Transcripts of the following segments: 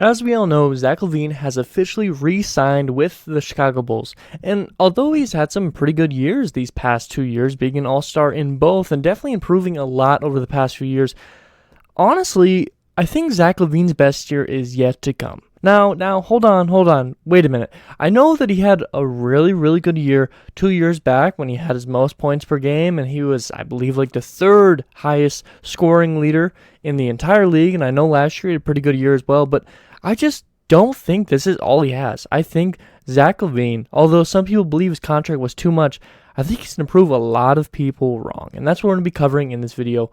As we all know, Zach Lavine has officially re-signed with the Chicago Bulls, and although he's had some pretty good years these past 2 years, being an all-star in both and definitely improving a lot over the past few years, honestly, I think Zach Lavine's best year is yet to come. Now, hold on, wait a minute. I know that he had a really good year 2 years back when he had his most points per game, and he was, I believe, like the third highest scoring leader in the entire league, and I know last year he had a pretty good year as well, but I just don't think this is all he has. I think Zach Lavine, although some people believe his contract was too much, I think he's going to prove a lot of people wrong, and that's what we're going to be covering in this video.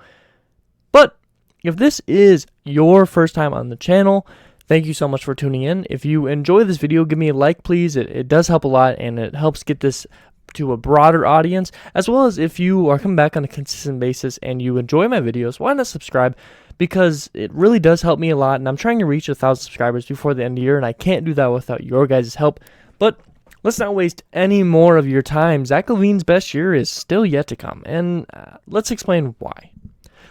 But if this is your first time on the channel, thank you so much for tuning in. If you enjoy this video, give me a like, please. It does help a lot, and it helps get this to a broader audience, as well as if you are coming back on a consistent basis and you enjoy my videos, why not subscribe? Because it really does help me a lot, and I'm trying to reach 1,000 subscribers before the end of the year, and I can't do that without your guys' help. But let's not waste any more of your time. Zach Lavine's best year is still yet to come, and let's explain why.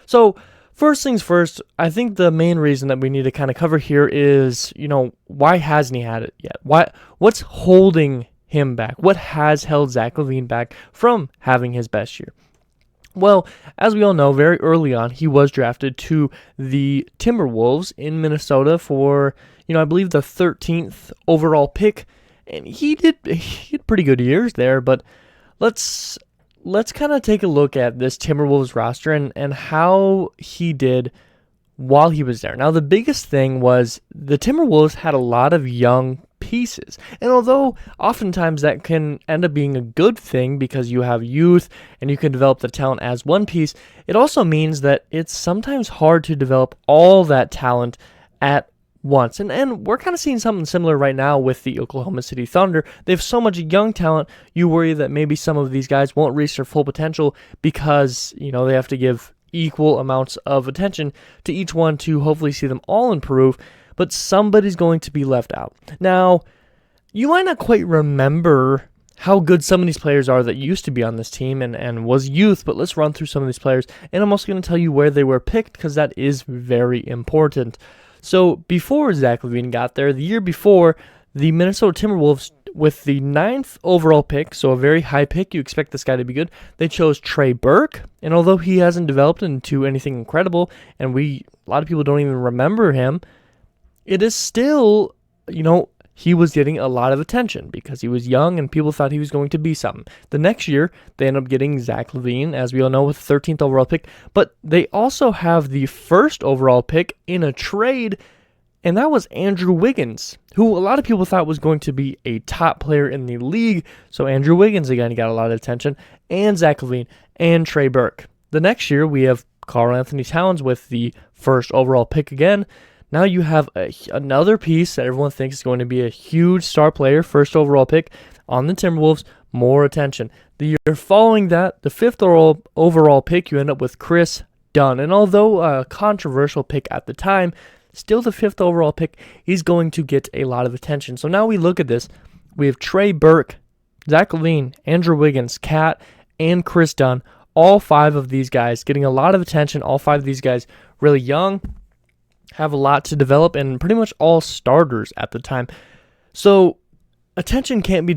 So, first things first, I think the main reason that we need to kind of cover here is, why hasn't he had it yet? What's holding him back? What has held Zach Lavine back from having his best year? Well, as we all know, very early on, he was drafted to the Timberwolves in Minnesota for, I believe the 13th overall pick, and he had pretty good years there, but let's kind of take a look at this Timberwolves roster and how he did while he was there. Now, the biggest thing was the Timberwolves had a lot of young pieces. And although oftentimes that can end up being a good thing because you have youth and you can develop the talent as one piece, it also means that it's sometimes hard to develop all that talent at once. And we're kind of seeing something similar right now with the Oklahoma City Thunder. They have so much young talent, you worry that maybe some of these guys won't reach their full potential because, they have to give equal amounts of attention to each one to hopefully see them all improve, but somebody's going to be left out. Now, you might not quite remember how good some of these players are that used to be on this team and was youth, but let's run through some of these players, and I'm also going to tell you where they were picked because that is very important. So before Zach Lavine got there, the year before, the Minnesota Timberwolves, with the 9th overall pick, so a very high pick, you expect this guy to be good, they chose Trey Burke, and although he hasn't developed into anything incredible, and a lot of people don't even remember him, it is still, he was getting a lot of attention because he was young and people thought he was going to be something. The next year, they end up getting Zach Lavine, as we all know, with the 13th overall pick, but they also have the 1st overall pick in a trade, and that was Andrew Wiggins, who a lot of people thought was going to be a top player in the league. So Andrew Wiggins, again, got a lot of attention, and Zach Lavine, and Trey Burke. The next year, we have Karl-Anthony Towns with the 1st overall pick again. Now you have another piece that everyone thinks is going to be a huge star player, 1st overall pick on the Timberwolves, more attention. The year following that, the 5th overall pick, you end up with Chris Dunn. And although a controversial pick at the time, still the 5th overall pick, he's going to get a lot of attention. So now we look at this. We have Trey Burke, Zach Lavine, Andrew Wiggins, Cat, and Chris Dunn. All 5 of these guys getting a lot of attention. All 5 of these guys really young, have a lot to develop, and pretty much all starters at the time. So attention can't be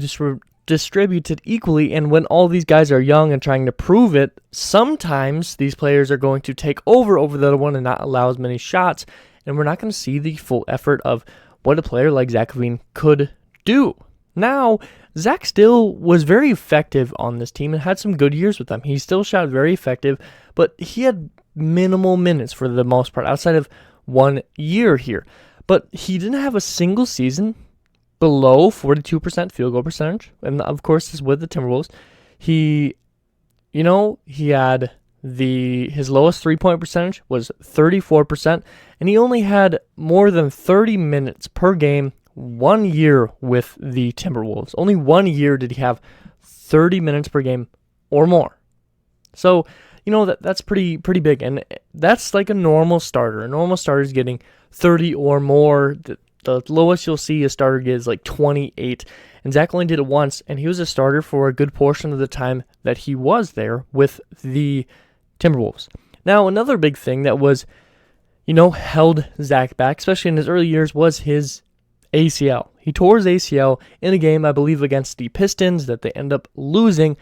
distributed equally, and when all these guys are young and trying to prove it, sometimes these players are going to take over the other one and not allow as many shots, and we're not going to see the full effort of what a player like Zach Lavine could do. Now, Zach still was very effective on this team and had some good years with them. He still shot very effective, but he had minimal minutes for the most part, outside of 1 year here. But he didn't have a single season below 42% field goal percentage, and of course, this is with the Timberwolves. He had his lowest 3-point percentage was 34%, and he only had more than 30 minutes per game 1 year with the Timberwolves. Only 1 year did he have 30 minutes per game or more. So, that's pretty big, and that's like a normal starter. A normal starter is getting 30 or more. The lowest you'll see a starter get is like 28, and Zach only did it once, and he was a starter for a good portion of the time that he was there with the Timberwolves. Now, another big thing that was held Zach back, especially in his early years, was his ACL. He tore his ACL in a game, I believe, against the Pistons that they end up losing.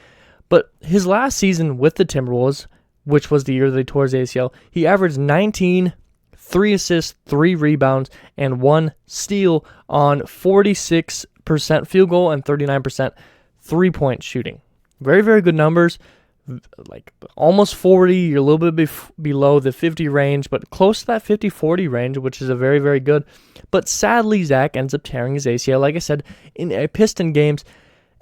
But his last season with the Timberwolves, which was the year that he tore his ACL, he averaged 19, 3 assists, 3 rebounds, and 1 steal on 46% field goal and 39% three-point shooting. Very, very good numbers. Like almost 40, you're a little bit below the 50 range, but close to that 50-40 range, which is a very, very good. But sadly, Zach ends up tearing his ACL, like I said, in a Piston games.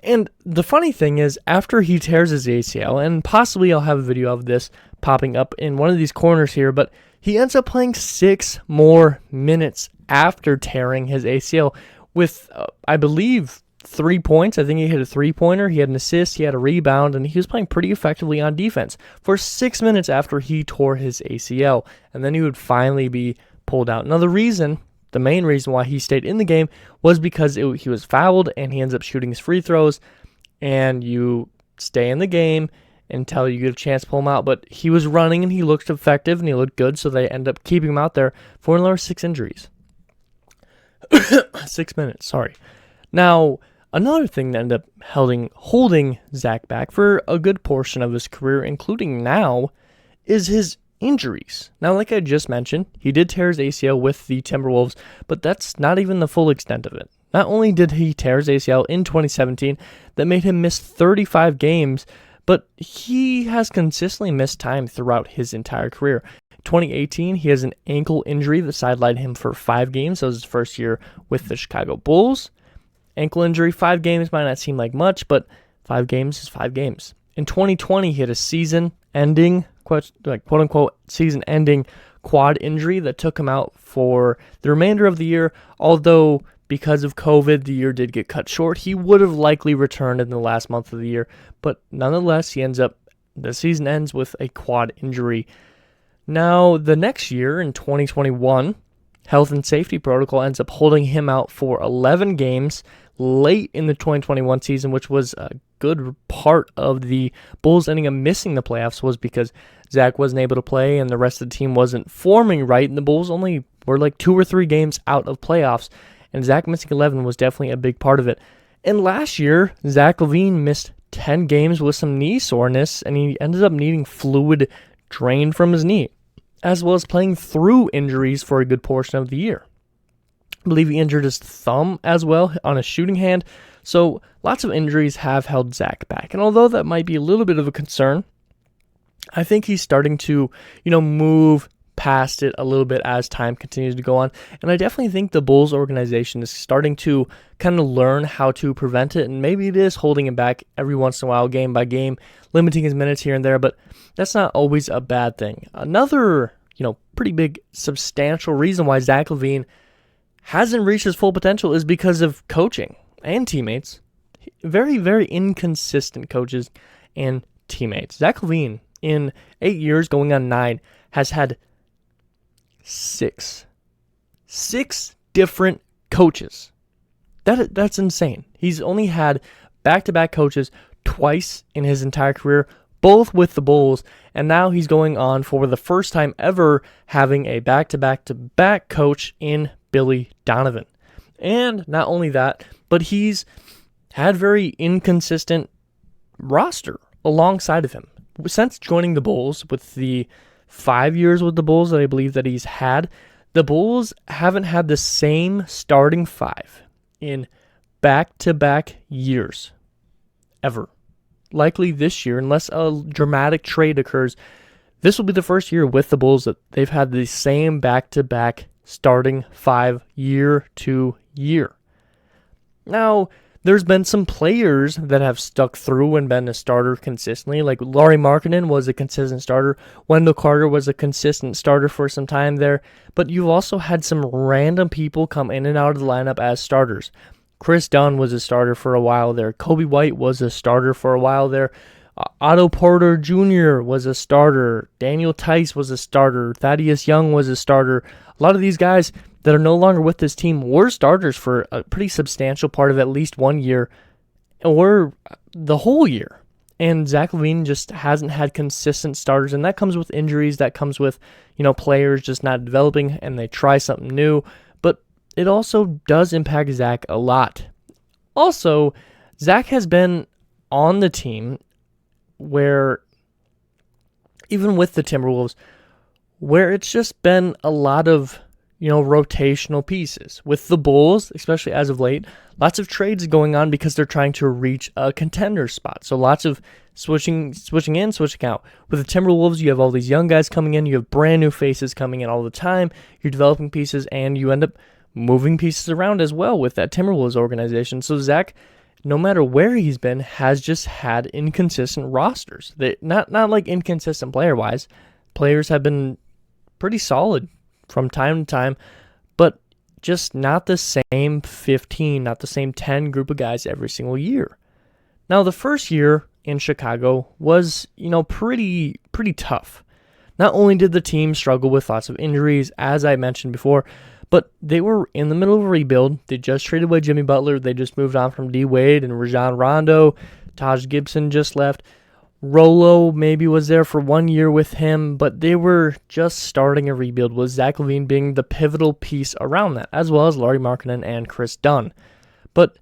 And the funny thing is, after he tears his ACL, and possibly I'll have a video of this popping up in one of these corners here, but he ends up playing 6 more minutes after tearing his ACL with, I believe, 3 points. I think he hit a 3-pointer. He had an assist. He had a rebound, and he was playing pretty effectively on defense for 6 minutes after he tore his ACL. And then he would finally be pulled out. Now, the main reason why he stayed in the game was because he was fouled, and he ends up shooting his free throws, and you stay in the game until you get a chance to pull him out. But he was running, and he looked effective, and he looked good, so they end up keeping him out there for another 6 injuries. 6 minutes, sorry. Now, another thing that ended up holding Zach back for a good portion of his career, including now, is his injuries. Now, like I just mentioned, he did tear his ACL with the Timberwolves, but that's not even the full extent of it. Not only did he tear his ACL in 2017, that made him miss 35 games, but he has consistently missed time throughout his entire career. 2018, he has an ankle injury that sidelined him for 5 games. That was his first year with the Chicago Bulls. Ankle injury, 5 games might not seem like much, but 5 games is 5 games. In 2020, he had a season-ending, quote-unquote, season-ending quad injury that took him out for the remainder of the year, although because of COVID, the year did get cut short. He would have likely returned in the last month of the year, but nonetheless, the season ends with a quad injury. Now, the next year, in 2021, health and safety protocol ends up holding him out for 11 games late in the 2021 season, which was a good part of the Bulls ending up missing the playoffs, was because Zach wasn't able to play and the rest of the team wasn't forming right, and the Bulls only were like 2 or 3 games out of playoffs, and Zach missing 11 was definitely a big part of it. And last year, Zach Lavine missed 10 games with some knee soreness, and he ended up needing fluid drained from his knee, as well as playing through injuries for a good portion of the year. I believe he injured his thumb as well on a shooting hand. So lots of injuries have held Zach back. And although that might be a little bit of a concern, I think he's starting to, move past it a little bit as time continues to go on. And I definitely think the Bulls organization is starting to kind of learn how to prevent it. And maybe it is holding him back every once in a while, game by game, limiting his minutes here and there. But that's not always a bad thing. Another, pretty big, substantial reason why Zach Lavine hasn't reached his full potential is because of coaching and teammates. Very, very inconsistent coaches and teammates. Zach Lavine, in 8 years, going on 9, has had 6 different coaches. That's insane. He's only had back-to-back coaches twice in his entire career, both with the Bulls, and now he's going on for the first time ever having a back-to-back-to-back coach in Billy Donovan. And not only that, but he's had very inconsistent roster alongside of him. Since joining the Bulls, with the 5 years with the Bulls that I believe that he's had, the Bulls haven't had the same starting 5 in back-to-back years ever. Likely this year, unless a dramatic trade occurs, this will be the first year with the Bulls that they've had the same back-to-back starting 5 year to year. Now, there's been some players that have stuck through and been a starter consistently, like Lauri Markkanen was a consistent starter. Wendell Carter was a consistent starter for some time there. But you've also had some random people come in and out of the lineup as starters. Chris Dunn was a starter for a while there. Kobe White was a starter for a while there. Otto Porter Jr. was a starter. Daniel Tice was a starter. Thaddeus Young was a starter. A lot of these guys that are no longer with this team were starters for a pretty substantial part of at least 1 year or the whole year. And Zach Lavine just hasn't had consistent starters, and that comes with injuries. That comes with, players just not developing, and they try something new. But it also does impact Zach a lot. Also, Zach has been on the team where, even with the Timberwolves, where it's just been a lot of, rotational pieces. With the Bulls, especially as of late, lots of trades going on because they're trying to reach a contender spot. So lots of switching in, switching out. With the Timberwolves, you have all these young guys coming in. You have brand new faces coming in all the time. You're developing pieces, and you end up moving pieces around as well with that Timberwolves organization. So Zach, no matter where he's been, has just had inconsistent rosters. Not like inconsistent player-wise. Players have been pretty solid from time to time, but just not the same 15, not the same 10 group of guys every single year. Now, the first year in Chicago was, pretty tough. Not only did the team struggle with lots of injuries, as I mentioned before, but they were in the middle of a rebuild. They just traded away Jimmy Butler. They just moved on from D. Wade and Rajon Rondo. Taj Gibson just left. Rolo maybe was there for 1 year with him, but they were just starting a rebuild, with Zach Lavine being the pivotal piece around that, as well as Lauri Markkanen and Chris Dunn. But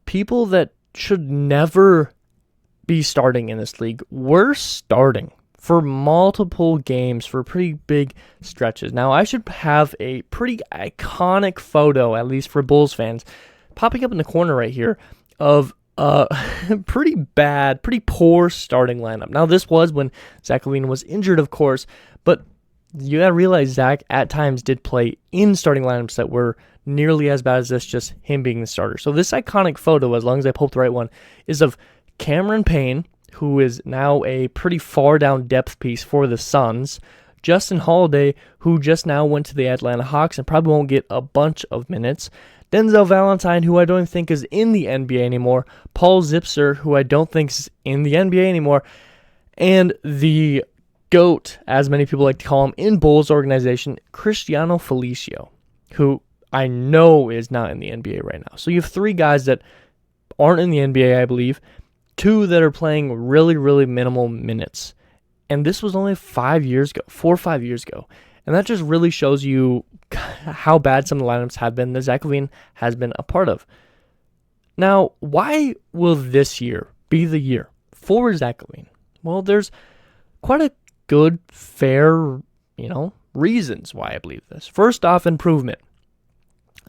people that should never be starting in this league were starting for multiple games for pretty big stretches. Now, I should have a pretty iconic photo, at least for Bulls fans, popping up in the corner right here, of pretty poor starting lineup. Now, this was when Zach Lavine was injured, of course, but you gotta realize Zach at times did play in starting lineups that were nearly as bad as this, just him being the starter. So this iconic photo, as long as I pull up the right one, is of Cameron Payne, who is now a pretty far down depth piece for the Suns, Justin Holiday, who just now went to the Atlanta Hawks and probably won't get a bunch of minutes, Denzel Valentine, who I don't think is in the NBA anymore, Paul Zipser, who I don't think is in the NBA anymore, and the GOAT, as many people like to call him, in Bulls organization, Cristiano Felicio, who I know is not in the NBA right now. So you have three guys that aren't in the NBA, I believe, two that are playing really, really minimal minutes. And this was only 5 years ago, 4 or 5 years ago. And that just really shows you how bad some of the lineups have been that Zach Lavine has been a part of. Now, why will this year be the year for Zach Lavine? Well, there's quite a good, fair, reasons why I believe this. First off, improvement.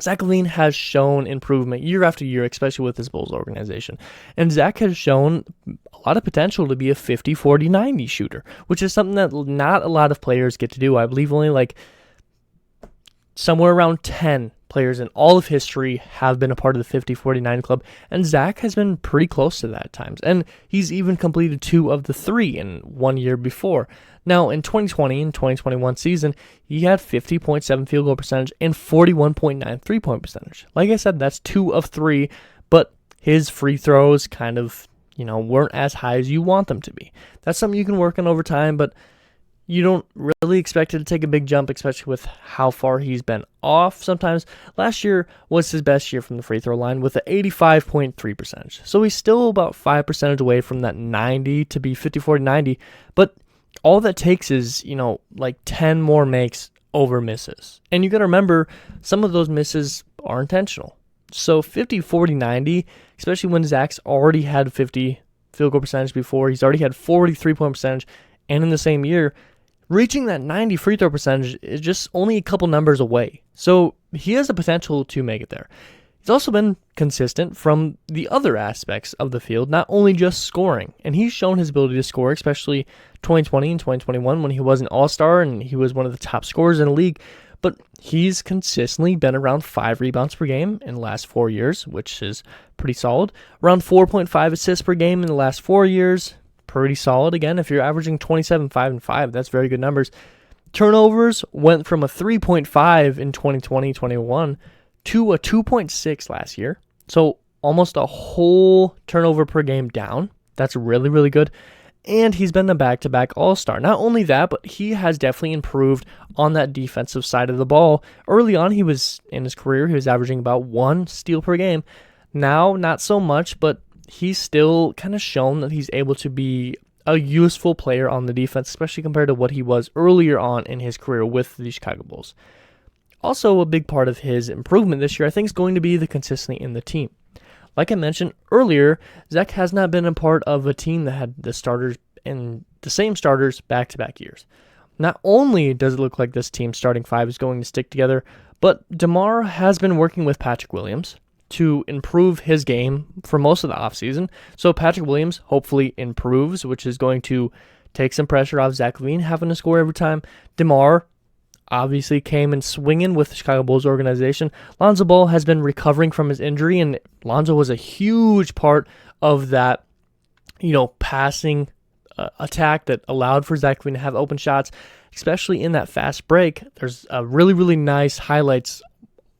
Zach Lavine has shown improvement year after year, especially with his Bulls organization. And Zach has shown a lot of potential to be a 50, 40, 90 shooter, which is something that not a lot of players get to do. I believe only like somewhere around 10 players in all of history have been a part of the 50, 40, 90 club. And Zach has been pretty close to that at times. And he's even completed 2 of the 3 in 1 year before. Now, in 2020 and 2021 season, he had 50.7 field goal percentage and 41.9 three-point percentage. Like I said, that's 2 of 3, but his free throws kind of, weren't as high as you want them to be. That's something you can work on over time, but you don't really expect it to take a big jump, especially with how far he's been off sometimes. Last year was his best year from the free throw line with an 85.3 percentage. So he's still about 5% away from that 90 to be 50, 40, 90, but all that takes is, like 10 more makes over misses. And you got to remember, some of those misses are intentional. So 50, 40, 90, especially when Zach's already had 50 field goal percentage before, he's already had 40 three-point percentage, and in the same year, reaching that 90 free throw percentage is just only a couple numbers away. So he has the potential to make it there. He's also been consistent from the other aspects of the field, not only just scoring. And he's shown his ability to score, especially 2020 and 2021 when he was an all-star and he was one of the top scorers in the league. But he's consistently been around 5 rebounds per game in the last 4 years, which is pretty solid. Around 4.5 assists per game in the last 4 years, pretty solid. Again, if you're averaging 27, 5, and 5, that's very good numbers. Turnovers went from a 3.5 in 2020-21 to a 2.6 last year. So almost a whole turnover per game down. That's really, really good. And he's been a back-to-back all-star. Not only that, but he has definitely improved on that defensive side of the ball. Early on, in his career, he was averaging about 1 steal per game. Now, not so much, but he's still kind of shown that he's able to be a useful player on the defense, especially compared to what he was earlier on in his career with the Chicago Bulls. Also, a big part of his improvement this year, I think, is going to be the consistency in the team. Like I mentioned earlier, Zach has not been a part of a team that had the starters and the same starters back-to-back years. Not only does it look like this team's starting five is going to stick together, but DeMar has been working with Patrick Williams to improve his game for most of the offseason. So Patrick Williams hopefully improves, which is going to take some pressure off Zach Lavine having to score every time. DeMar obviously came in swinging with the Chicago Bulls organization. Lonzo Ball has been recovering from his injury, and Lonzo was a huge part of that, passing attack that allowed for Zach Lavine to have open shots, especially in that fast break. There's a really, really nice highlights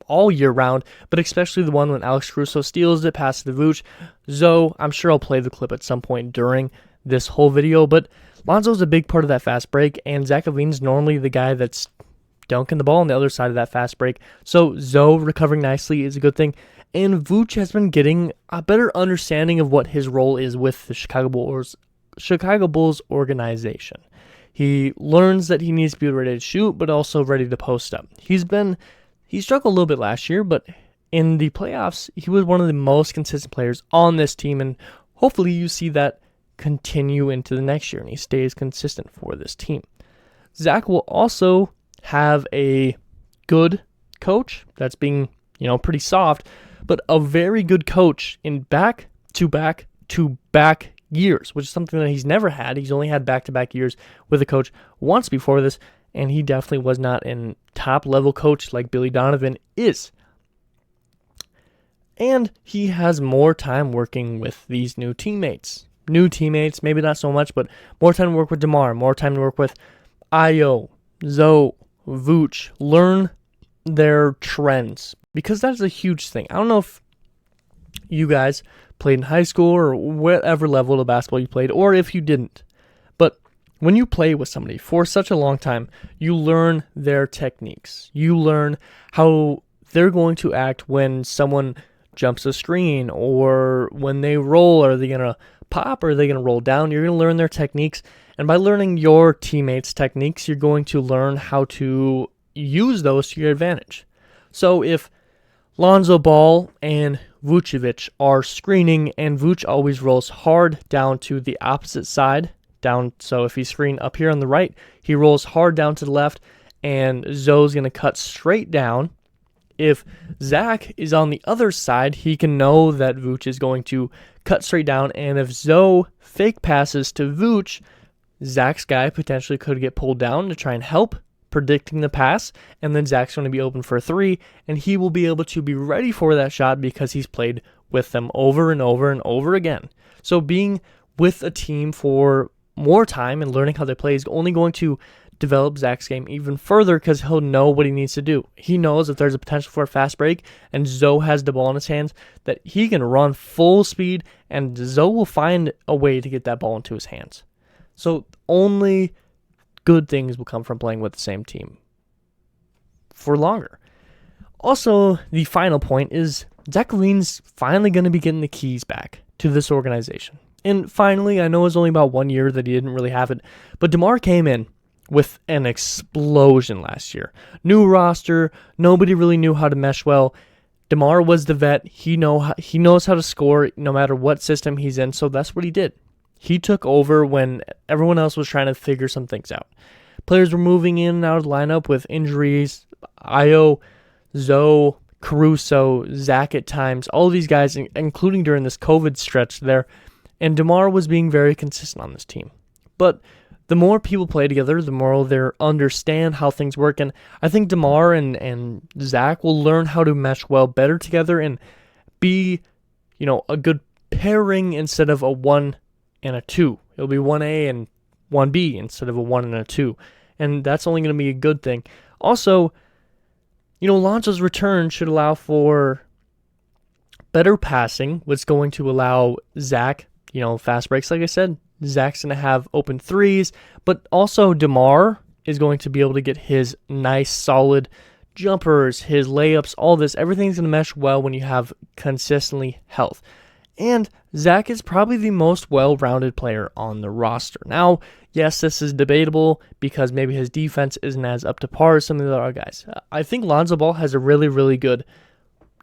all year round, but especially the one when Alex Caruso steals it past the Vooch. Zoe, I'm sure I'll play the clip at some point during this whole video, but Lonzo's a big part of that fast break, and Zach Lavine's normally the guy that's dunking the ball on the other side of that fast break. So Zoe recovering nicely is a good thing, and Vooch has been getting a better understanding of what his role is with the Chicago Bulls organization. He learns that he needs to be ready to shoot, but also ready to post up. He struggled a little bit last year, but in the playoffs, he was one of the most consistent players on this team, and hopefully you see that continue into the next year, and he stays consistent for this team. Zach will also have a good coach that's being, pretty soft, but a very good coach in back-to-back years, which is something that he's never had. He's only had back-to-back years with a coach once before this, and he definitely was not a top-level coach like Billy Donovan is. And he has more time working with these new teammates. Maybe not so much, but more time to work with DeMar, more time to work with Ayo, Zoe, Vooch, learn their trends, because that's a huge thing. I don't know if you guys played in high school or whatever level of basketball you played, or if you didn't. But when you play with somebody for such a long time, you learn their techniques. You learn how they're going to act when someone jumps a screen, or when they roll. Are they going to pop, or are they going to roll down? You're going to learn their techniques. And by learning your teammates' techniques, you're going to learn how to use those to your advantage. So if Lonzo Ball and Vucevic are screening, and Vooch always rolls hard down to the opposite side, so if he's screened up here on the right, he rolls hard down to the left, and Zoe's going to cut straight down. If Zach is on the other side, he can know that Vooch is going to cut straight down, and if Zoe fake passes to Vooch, Zach's guy potentially could get pulled down to try and help, predicting the pass, and then Zach's going to be open for a three, and he will be able to be ready for that shot because he's played with them over and over and over again. So being with a team for more time and learning how they play is only going to develop Zach's game even further, because he'll know what he needs to do. He knows if there's a potential for a fast break and Zoe has the ball in his hands, that he can run full speed, and Zoe will find a way to get that ball into his hands. So only good things will come from playing with the same team for longer. Also, the final point is Zach Lavine's finally going to be getting the keys back to this organization. And finally, I know it was only about 1 year that he didn't really have it, but DeMar came in with an explosion last year. New roster, nobody really knew how to mesh well. DeMar was the vet. He knows how to score no matter what system he's in, so that's what he did. He took over when everyone else was trying to figure some things out. Players were moving in and out of the lineup with injuries. Ayo, Zoe, Caruso, Zach at times, all of these guys, including during this COVID stretch there. And DeMar was being very consistent on this team. But the more people play together, the more they understand how things work. And I think DeMar and Zach will learn how to mesh well better together and be, a good pairing instead of a 1 and a 2. It'll be 1A and 1B instead of a 1 and a 2. And that's only going to be a good thing. Also, Lonzo's return should allow for better passing, which is going to allow Zach, fast breaks, like I said. Zach's going to have open threes, but also DeMar is going to be able to get his nice, solid jumpers, his layups, all this. Everything's going to mesh well when you have consistently health. And Zach is probably the most well-rounded player on the roster. Now, yes, this is debatable because maybe his defense isn't as up to par as some of the other guys. I think Lonzo Ball has a really, really good,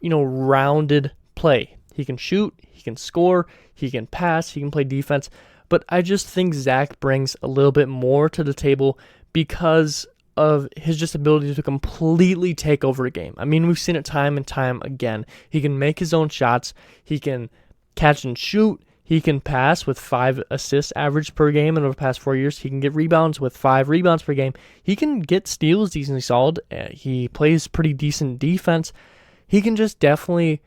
rounded play. He can shoot, he can score, he can pass, he can play defense. But I just think Zach brings a little bit more to the table because of his just ability to completely take over a game. I mean, we've seen it time and time again. He can make his own shots. He can catch and shoot. He can pass with 5 assists average per game in over the past 4 years. He can get rebounds with 5 rebounds per game. He can get steals decently solid. He plays pretty decent defense. He can just definitely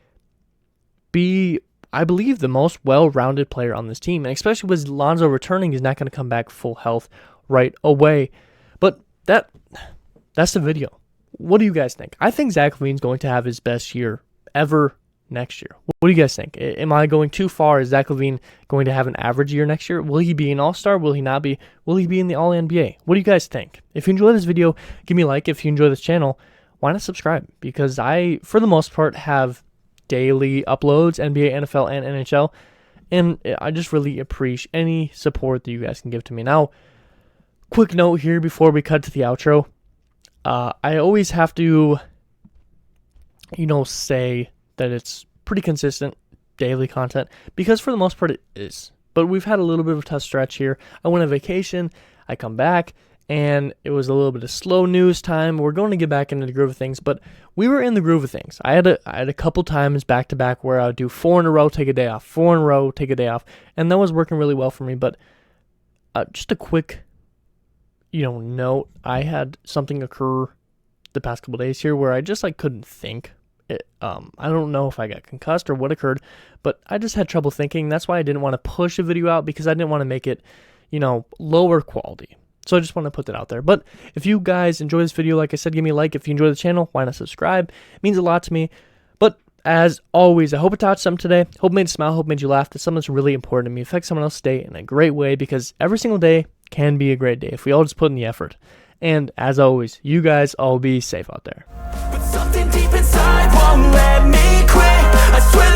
be, I believe, the most well-rounded player on this team. And especially with Lonzo returning, he's not going to come back full health right away. But that's the video. What do you guys think? I think Zach Lavine's going to have his best year ever next year. What do you guys think? Am I going too far? Is Zach Lavine going to have an average year next year? Will he be an all-star? Will he not be? Will he be in the All-NBA? What do you guys think? If you enjoy this video, give me a like. If you enjoy this channel, why not subscribe? Because I, for the most part, have daily uploads, NBA, NFL, and NHL, and I just really appreciate any support that you guys can give to me. Now, quick note here before we cut to the outro. I always have to, say that it's pretty consistent daily content because for the most part it is. But we've had a little bit of a tough stretch here. I went on vacation, I come back, and it was a little bit of slow news time. We're going to get back into the groove of things, but we were in the groove of things. I had a couple times back to back where I would do 4 in a row, take a day off, 4 in a row, take a day off, and that was working really well for me. But just a quick note, I had something occur the past couple days here where I just couldn't think. I don't know if I got concussed or what occurred, but I just had trouble thinking. That's why I didn't want to push a video out because I didn't want to make it, lower quality. So I just want to put that out there. But if you guys enjoy this video, like I said, give me a like. If you enjoy the channel, why not subscribe? It means a lot to me. But as always, I hope it taught something today. Hope it made you smile. Hope it made you laugh. That's something that's really important to me. Affect someone else's day in a great way because every single day can be a great day if we all just put in the effort. And as always, you guys all be safe out there. But something deep inside won't let me quit. I swear